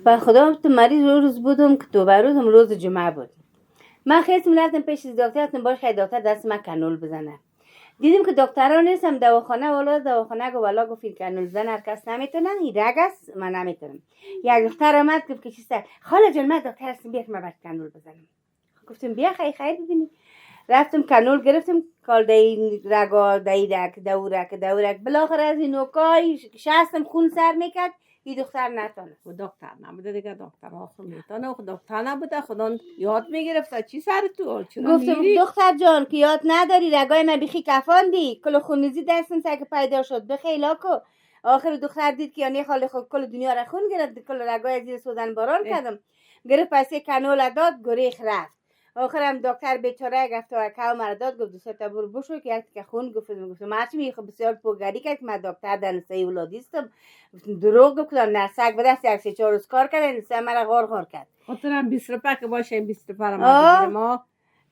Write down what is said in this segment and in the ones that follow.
به خدا تو مریض روز بودم که تو روزم روز جمعه بود. من خیلی رفتم پیش دکتر، گفتم باشه دکتر دست من کانول بزنه. دیدیم که دکترها نیستم، دواخانه والا دواخانه گفت والا گفت این کانول زن هر کس نمیتونه، این رگ است من نمیتونم. یک دختر آمد گفت که چیسته خاله جان من دکتر هستم بیا که من برات کانول بزنم. گفتم بیا خیر ببینی. رفتم کانول گرفتم کال دای رگا دای دورک بالاخره از این نوکای شستم خون سر میکرد. این دختر نتونه و دکتر نبوده دیگه، دکتر آخر میتونه و دکتر نبوده خدا یاد میگرفت چی سر تو چرا گفتم میری؟ دختر جان که یاد نداری رگای من بیخی کفاندی کل خونریزی دستم سر که پیدا شد بخیلا کو. آخر دختر دید که یعنی خاله خود کل دنیا را خون گرفت، کل رگای زیر سوزن باران کردم. گرفت پسی کانول داد گریخ رفت. آخرم دکتر بیچاره گفت و کاو مرداد گفت دوست تا برو بشو که یک که خون گفتم ماچ می خب بسیار پوگری کرد که من دکتر دانشگاهی ولادیستم. دروغ گفتم نرسک به دست یک سه چهار روز کار کرد نسا مرا غار کرد. خاطرم 20 روپه که باشه 20 روپه ما بگیریم ما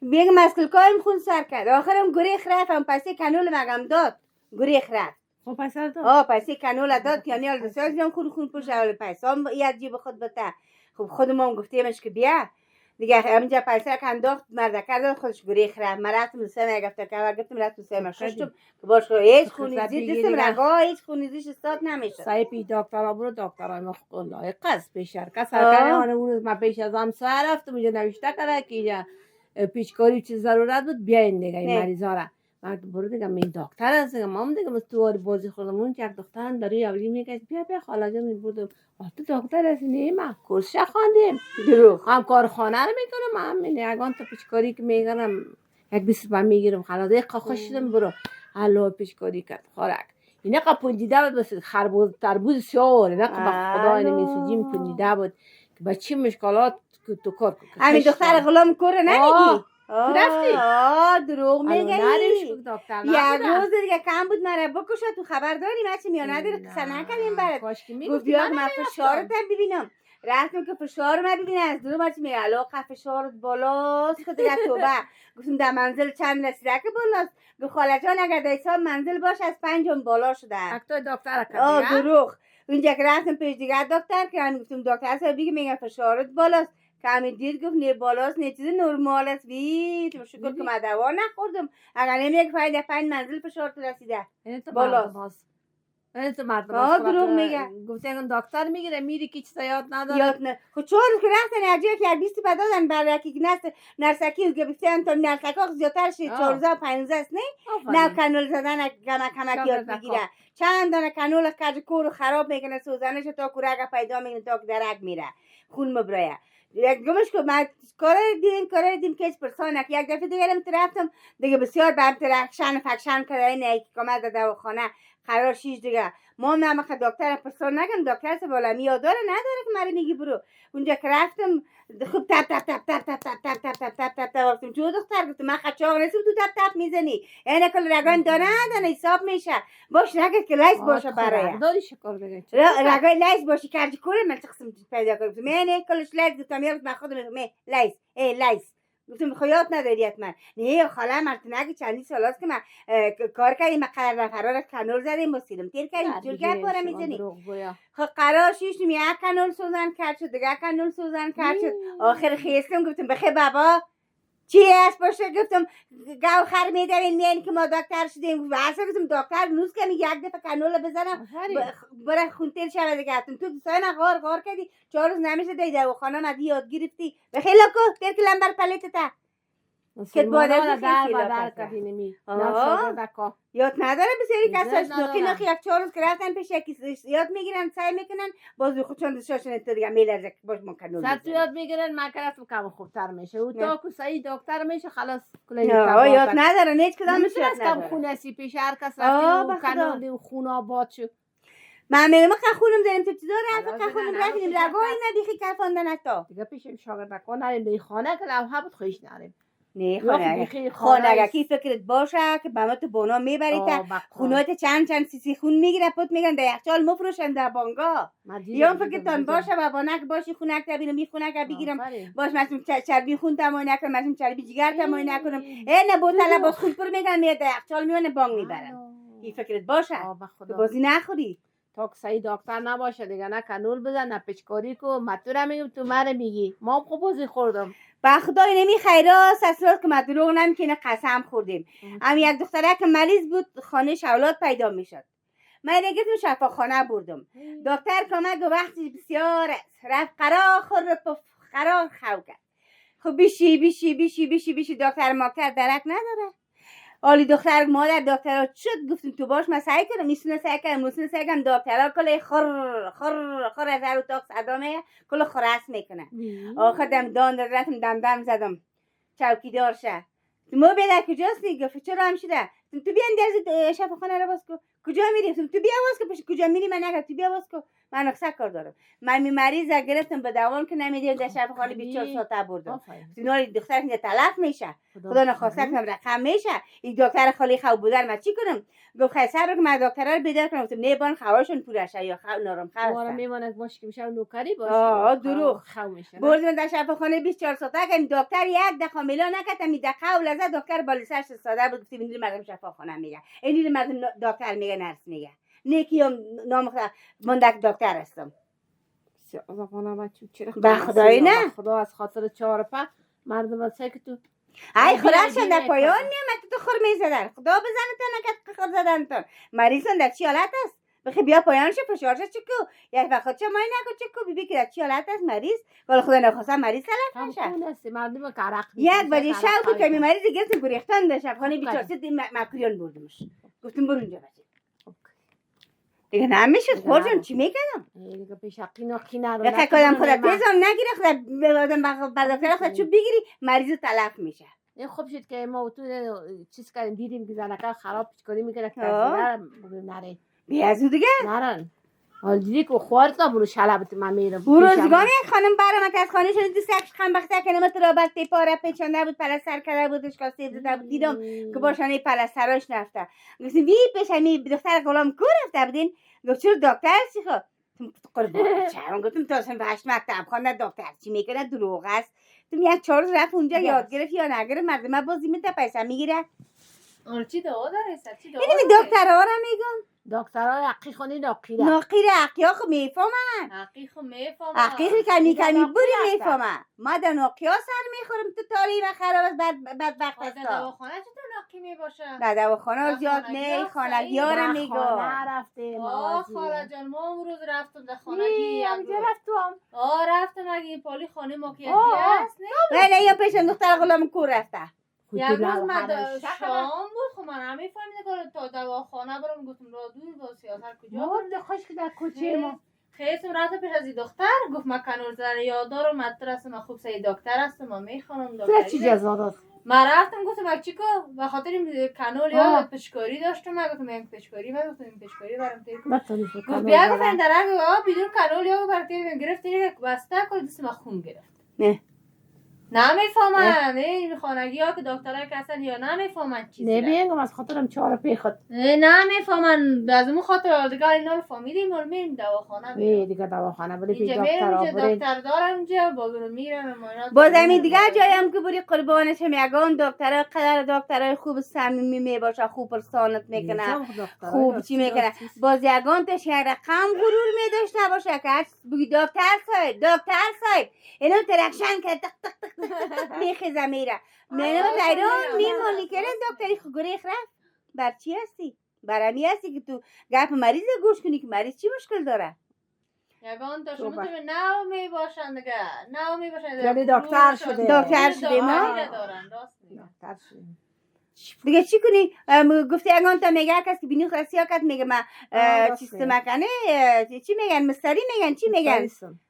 بیگ مسکل کارم خون سر کرد. آخرم گریخ رفتم پسی کانول مگم داد گریخ رفت. خب پیسه داد پسی کانول داد یعنی ال بسیار جان خون پوش اول پیسه یاد جیب خود بته. خب خودمون گفتیمش که بیا دیگه همینجا پیسه که انداخت مرد کرد خودش گریخ رفت. من رفتم سه گفت که گفتم رفتم سه ششتم که باش هیچ خونی دیدم رگا هیچ خونی دیش استاد نمیشه. سایپی دکتر برو دکترای ما لایق است پیشر کس سرکار اون روز من پیش از آن سر رفتم اونجا نوشته کرده که پیچکاری چیز ضرورت بود بیاین دیگه این مریضا را. من برو دیگه می دکتر است دیگه مام دیگه مستوار بازی خودمون یک دخترم داری اولی میگه بیا خاله جان بردم تو دکتر هستی نه من کورس خواندم دروغ هم کارخانه رو میکنم هم یگان تا پیچکاری که میگم یک 20 روپیه میگیرم خلاص دقیقه خوش شدم برو حالا پیچکاری کرد خورک اینا که پنجیده بود بس خربوز تربوز سیاه اینا که به خدا نمیسوجیم پنجیده بود که با چی مشکلات تو کار کنی. همین دختر غلام کور نمیگی؟ تو رفتی؟ دروغ میگی. یک روز دیگه کم بود مرا بکشه تو خبر داری من چه میانه داره قصه نکردیم برات. گفت بیاد من فشارت ببینم. رفتم که فشار من ببینم از دور من چه میگه علاقه فشارت بالاست که دیگه توبه. گفتم در منزل چند رسیده که بالاست. گفت خاله جان اگر در حساب منزل باشه از 5 بالا شده. اکتای دکتر کردی؟ دروغ. اونجا که رفتم پیش دیگه دکتر که من گفتم دکتر صاحب بگه میگه فشارت بالاست. که همین دید گفت نه بالاست نه چیز نرمال است. تو شکر که من دوا نخوردم. اگر نمیگه فایده 5 منزل فشارت رسیده بالاست. تو مردم دروغ میگه. گفتن دکتر میگیره میری که چیزا یاد نداره. خب چون که رفتن اجازه که 20 بدادن برای کی نرسکی و گفتن تو نرسکا زیاتر شه 14 15 است نه کانول زدن کمک یاد میگیره. چند دانه کانول کج کور خراب میکنه سوزنش تا کورگ پیدا میکنه تا درک میره خون مبرایه. یک گمش که من کار دیدیم که پرسانه یک دفعه دیگه رفتم دیگه بسیار بر فکشن کرده نه که کمد دواخانه قرار شیش دیگه ما نمیخ دکتر پرسان نگم دکتر سه بالا میاداره نداره که مرا میگی برو اونجا که رفتم خوب تپ گفتم جو دختر گفتم من خچاق نیستم تو تپ میزنی اینه کل رگان دانه حساب میشه باش رگت که لیس باشه برای داری شکر بگه رگای لیس باشی کارج کوره من تقسیم پیدا کنم اینه کلش لیس گفتم یا من خودم لیس لیس گفتم خیاط نداری حتما نه خاله من نگی چندی سال است که من کار کردیم من قرار کانول زدیم مسیلم تیر کردیم جلگه پاره میزنی خب قرار شیشتیم یک کانول سوزن کرد شد دیگه کانول سوزن کرد شد آخر خیستم گفتم بخیر بابا چی است باشه گفتم گوخر میدارین میانی که ما دکتر شدیم واسه گفتم دکتر نوز کنی یک دفعه کانول بزنم برای خونتر شود دیگه تو دوستان غار کردی 4 روز نمیشه دی دواخانه مدی یاد گرفتی بخیر لکو تر که لمبر پلیت تا که بوده در کبینمی یاد نداره بسیاری کساش نخی یک 4 روز که رفتن پیش یکی یاد میگیرن سعی میکنن باز خودشون دستشون تو دیگه میلرزه باش ما کانول سر تو یاد میگیرن من کردم کم خوبتر میشه او تا که صحیح دکتر میشه خلاص کلی یاد نداره هیچ کدامش یاد نداره کم خونه سی پیش هر کس رفتی و کانول و خون آباد شد من میگم خونم داریم تو چیزا رفت خونم رفتیم رگای ندیخی کفاندن اتا دیگه پیشم شاگردکان نریم دی خانه که لوحه بود خویش نریم نه خانه کی فکرت باشه که به ما تو بونا میبرید خونات چند سی خون میگیره پت میگن در یخچال مفروشن در بانگا یا فکرتان باشه و بانک باشی خونک تبینم می خونک بگیرم باش مثلا چربی خون تمای نکنم مثلا چربی جگر تمای نکنم نه بوتل باز خون پر میگن می در یخچال میونه بانگ میبرن این فکرت باشه بازی نخوری تا که صحیح دکتر نباشه دیگه نه کانول بزن نه پیچکاری کو. من تو را میگم تو من میگی. ما هم خوب بازی خوردم. با خدای نمی خیراست اصلا که ما دروغ نمیکنه قسم خوردیم. یک دختره که مریض بود خانهش اولاد پیدا میشد. من گفتم شفاخانه بردم. دکتر کمک وقتی بسیار رفت قرار خور پف قرار خو کرد. خب بیشی دکتر ما کرد درک نداره. آلی دختر مادر دکترها شد گفتم تو باش من سعی کردم میسونه سعی کردم دکترها کل خور از هر اتاق صدا میه کل خرس میکنه. آخر دم دم زدم چوکیدار شه ما بیده کجاست گفت چرا هم شده تو بیان درز شفاخانه رو باز کو کجا میری تو بیا باز کو پیش کجا میری من نگم تو بیا باز کو من نقصه کار دارم من مریض گرفتم به دوام که نمیدیم در شفاخانه 24 ساعت بردم نوری دختر که تلف میشه خدا نخواسته کنم رقم میشه این دکتر خالی خو بودن من چی کنم گفت خیر صبر کن من دکترا رو بیدار کنم گفتم نه بان خواشون پوره شه یا خو نرم خو است میمونه باشه که میشه نوکری باشه دروغ خو میشه بردم در شفاخانه 24 ساعت که دکتر یک دقیقه میلا نکردم می دقیقه ولزه دکتر بالسرش ساده بود گفتم این مردم شفاخانه میگه این مردم دکتر میگه نرس میگه نیکیم نام مندک دکتر هستم به خدای نه خدا از خاطر چهارپا مردم از که تو ای خودشون در پایان نیامد تو خور میزدن خدا بزنه تا نکت خور زدن تا مریضون در چی حالت است بخی بیا پایانش فشارش چکو یک وقت چه مای نکو چکو بیبی که در چی حالت است مریض ولی خدا نخواسته مریض تلف نشه مردم کارق یک بجه شب بود که مریض گرفتم گریختن در شبخانه 24 ساعت مکریان بردمش گفتم برو اونجا بچه دیگه نمیشد خوردم چی میکنم دیگه پیش قینا رو بخی کدام خدا تیزم نگیره خدا بعد خدا چوب بگیری مریض تلف میشه این خوب شد که ما تو چیز کردیم دیدیم که زنکا خراب پیچکاری میکنه که نره بیازو دیگه نرن حال دیدی که خوارد تا برو شلبت من میرم برو روزگان یک خانم برام که از خانه شده دوستش خنبخته کنه مثل رابرت پاره پیچانده بود پلستر کرده بود اشکال سیب زده بود دیدم که باشانه پلستراش نفته گفتم وی پیشمی دختر غلام کو رفته بودین گفت چرا دکتر چی خب قربان چرا گفتم تا اصلا به 8 مکتب خانده دکتر چی میکنه دروغ است تو یک 4 روز رفت اونجا یاد گرفت یا نگرفت مردم بازی میده پیسه میگیره چی دعا داره چی دعا ببین دکترها رو میگم دکترای حقی خونی ناقیره حقی ها خو میفهمن حقی کمی بوری میفهمن ما در ناقی ها سر میخورم تو تاریم خراب است بدبخت است در دواخانه چطور ناقی میباشه در دواخانه زیاد نه خانگی ها رو میگم رفتیم خاله جان ما اون روز رفتم در خانگی رفتم اگه پالی خانه ماکیتی هست نه یا پیشم دختر غلام کور رفته یک روز من شام بود خب من همه فهمیده که تا دواخانه برم گفتم را دور با سیاست کجا برم خوش که در کوچه ما خیستم رفت پیش از این دختر گفت من کنور زن یاد دارم مدتر هستم من خوب سایی دکتر هستم من میخوانم دکتری چی جزا داد من رفتم گفتم من چیکو به خاطر این کنول یاد پشکاری داشتم من گفتم این پشکاری من گفتم این پشکاری برام تیر گفت بیا گفتم درنگ بدون کنول یاد برام تیر گرفت تیر بسته کرد دست من خون گرفت نه نمیفهمن این خانگی ها که دکترها که هستن یا نمیفهمن چیزی نمیگم از خاطرم چهار پی خود نمیفهمن از اون خاطر دیگه اینا رو فهمیدیم و میریم دواخانه دیگه دواخانه ولی پیش دکتر دارم اینجا بازو میرم باز همین دیگه جایم که بری قربانش هم یگان دکترها قدر دکترای خوب صمیمی میباشه خوب پرسانت میکنه خوب چی میکنه باز یگان تش یک رقم غرور میداشته باشه که بگی دکتر صاحب اینو ترکشن که تق تق تق میخیزه میره میرم تایران میمونی که دکتری خگوریخ رفت بر چی هستی؟ برمی هستی که تو گپ مریض گوش کنی که مریض چی مشکل داره؟ یگان تا شما تو نو میباشن دیگه نو میباشن یعنی دکتر شده ما دکتر شده دیگه چی کنی؟ گفتی یگان تا میگه کسی که بینی خواست سیاکت میگه من چیست مکنه چی میگن مستری میگن چی میگن؟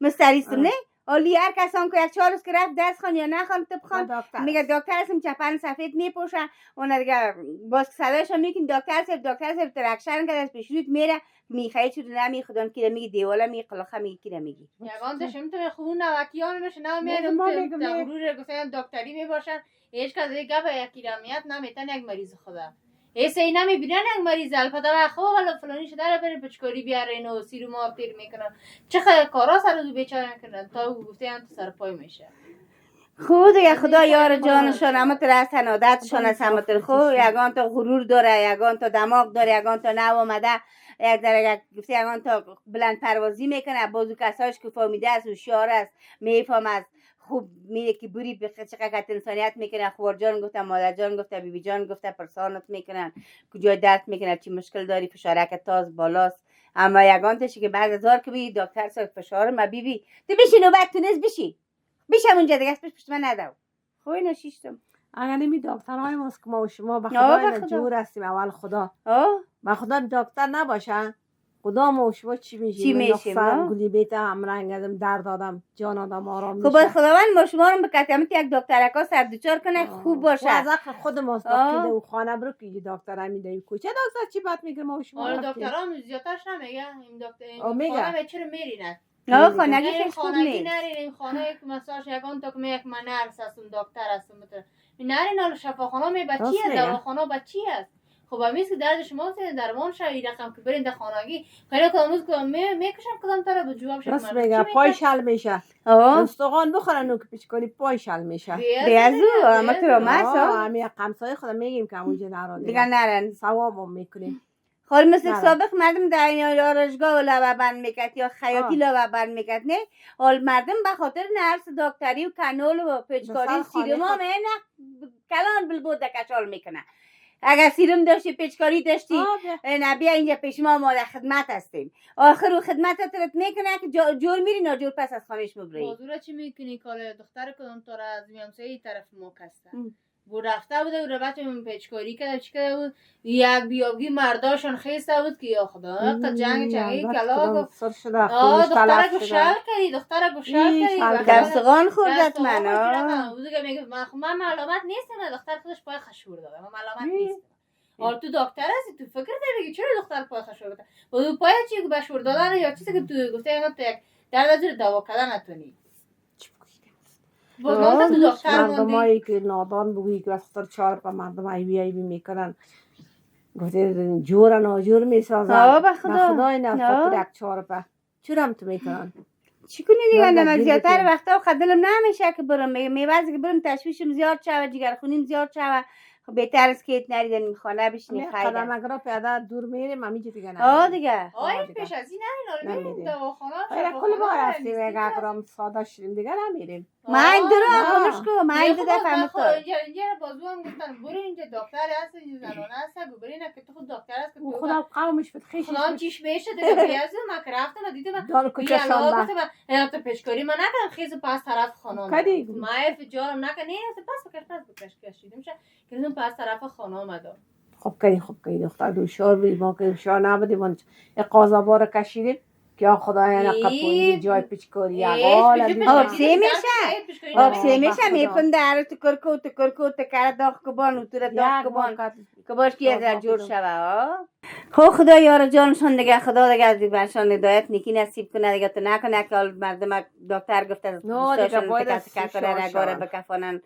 مستریستم نه؟ اولی هر کسان که یک 4 روز که رفت دست خان یا نخوان تب خان میگه دکتر هستم چپن سفید میپوشه اون دیگه باز صداش هم میگن دکتر صاحب ترکشن که از پیشروت میره میخوای چود نمیخدم که میگه دیواله می قلخه میگه کی میگی یگان داشتم تو خون نوکیان میشه نه میرم غرور گفتن دکتری میباشن هیچ کس دیگه به یکی رمیت نمیتن یک مریض خدا ایسه اینا میبینن یک مریض البته خب ولی فلانی شده رو بریم پچکاری بیارین و سیرو مارتیر میکنن چه کارا سر دو بیچاره میکنن تا گفته هم تو سر پای میشه خود دیگه خدا یار جانشان همه تر از عادتشان است همه تر خود یگان تا غرور داره یگان تا دماغ داره یگان تا نو آمده یک در گفته یگان تا بلند پروازی میکنه بازو کساش که فهمیده است هوشیار است میفهم است خوب میره که بری به چقدر انسانیت میکنه خوار جان گفته مادر جان گفته بیبی جان گفته پرسانت میکنن کجای درد میکنه چی مشکل داری فشارک تاز بالاست اما یگان تشی که بعد از هزار که بی دکتر صاحب فشار ما بیبی تو بشی نوبت تو نیست بشی بیشم اونجا دیگه پشت من ندو خوی نشیشتم اگر نمی دکترهای ماست که ما و شما به آه، خدا به اینا خدا. جور هستیم اول خدا آه به خدا دکتر نباشه خدا ما و شما چی چی میشیم میشیم، نقصان آه؟ گلی بیت هم رنگ ازم درد آدم جان آدم آرام خب باید میشه خداوند ما شما رو بکتمت یک دکترکا سر دوچار کنه خوب و از باشه عقل خود ماست آه. بقیده و خانه برو که دکتر هم میده کوچه دکتر چی بات میگه ما و شما آره رفتیم. دکترام زیادترش نمیگه این دکتر آه، این میگه. خانه چرا میرینه آه میگه. خانگی این خیلی خوب خانگی نیست نرین این خانه که مساج یگان تا که می یک من نرس هستم دکتر هستم نرین حالا شفاخانه می بچی راست است میگه. دواخانه بچی است خب امیز که درد شما سین درمان شوی رقم که برین در خانگی خیلی کاموز که میکشم کدام طرف به جواب شد راست میگه پای شل میشه آه استخوان بخورن و که پیچ کنی پای شل میشه بیازو اما تو رو مست همه قمسای خود میگیم که اونجا نرو دیگه دیگه نرن ثواب هم میکنیم خال مثل نرن. سابق مردم در این آرایشگاه و لبه بند میکرد یا خیاطی آه. لبه بند میکرد نه حال مردم به خاطر نرس دکتری و کنول و پیچکاری بسر خانه سیرما خود. نه کلان بلبود کشال میکنه اگر سیرم داشتی پیچکاری داشتی نه بیا اینجا پیش ما در خدمت هستیم آخر و خدمت ترت میکنه که جور میری ناجور پس از خانهش مبری بازورا چی میکنی کار دختر کدام طور از میامسه ای طرف ما کسته بو رفته بوده و ربط من پیچکاری کرده چی کرده بود یک بیابگی مرداشون خیسته بود که یا خدا تا جنگ چنگی کلاغ سر شده آه خونش دختره تلف گو شده شل کردی دختره گو شل ای، کردی شل و کردی. دستغان خوردت من او دیگه میگه من معلومات نیستم دختر خودش پای خشور داده من معلومات نیستم حالا تو دکتر هستی تو فکر داری چرا دختر پای خشور داده و پای چی که بشور دادن یا چیزی که تو گفته اینا تو یک درد از زیر دوا کردن نتونی باز ما تو دکتر موندی مردمایی که نادان بگویی که وقت چهار پا مردم ایوی میکنن گفته جور ناجور میسازن آه، به خدا. اینا آه. فقط یک چهار پا چرا هم تو میکنن چی کنی دیگه یاد من نگیر زیادتر بکنی. وقتا خدلم نمیشه که برم میوازی که برم تشویشم زیاد شوه جگر خونیم زیاد شوه خب بهتر است که نریدن این خانه بشینی همین خیلی قدم اگر پیاده دور میریم همیشه دیگه آه نمیریم دیگه آه دیگه. پیش از این نرین نمیریم. بریم دواخانه خیلی کل بار هستیم یک اگرام ساده شدیم دیگه نمیریم ما این درو آه. خاموش کو ما این دو دفعه مطور اینجا بازو هم گفتن برو اینجا دکتر هست اینجا زنانه هست برین که تو خود دکتر هست که او تو خودم قومش بود خیشش خودم بود چیش میشه دیگه بیازم من که رفتم و دیدم دار کجا شانده تو پیشکاری من نکردم خیز پس طرف خانه کدی؟ مایف جارم نکنه نه پس کشیدیم شه که اون پس طرف خانه آمد خب کدی دختر دوشار بودیم ما که دوشار نبودیم اون قاضابار کشیدیم که یا خدایا نقب جای پیچکاری آبسی میشه آبسی میشه خدا. میپن در تکرکو تکر داغ کبان و تور داغ کبان که باش که از جور شوه خب خدا یار جانشان دیگه خدا دیگه از برشان هدایت نیکی نصیب کنه دیگه تو نکنه که مردم دکتر گفته نو دیگه باید تکر کنه رگاره بکفانن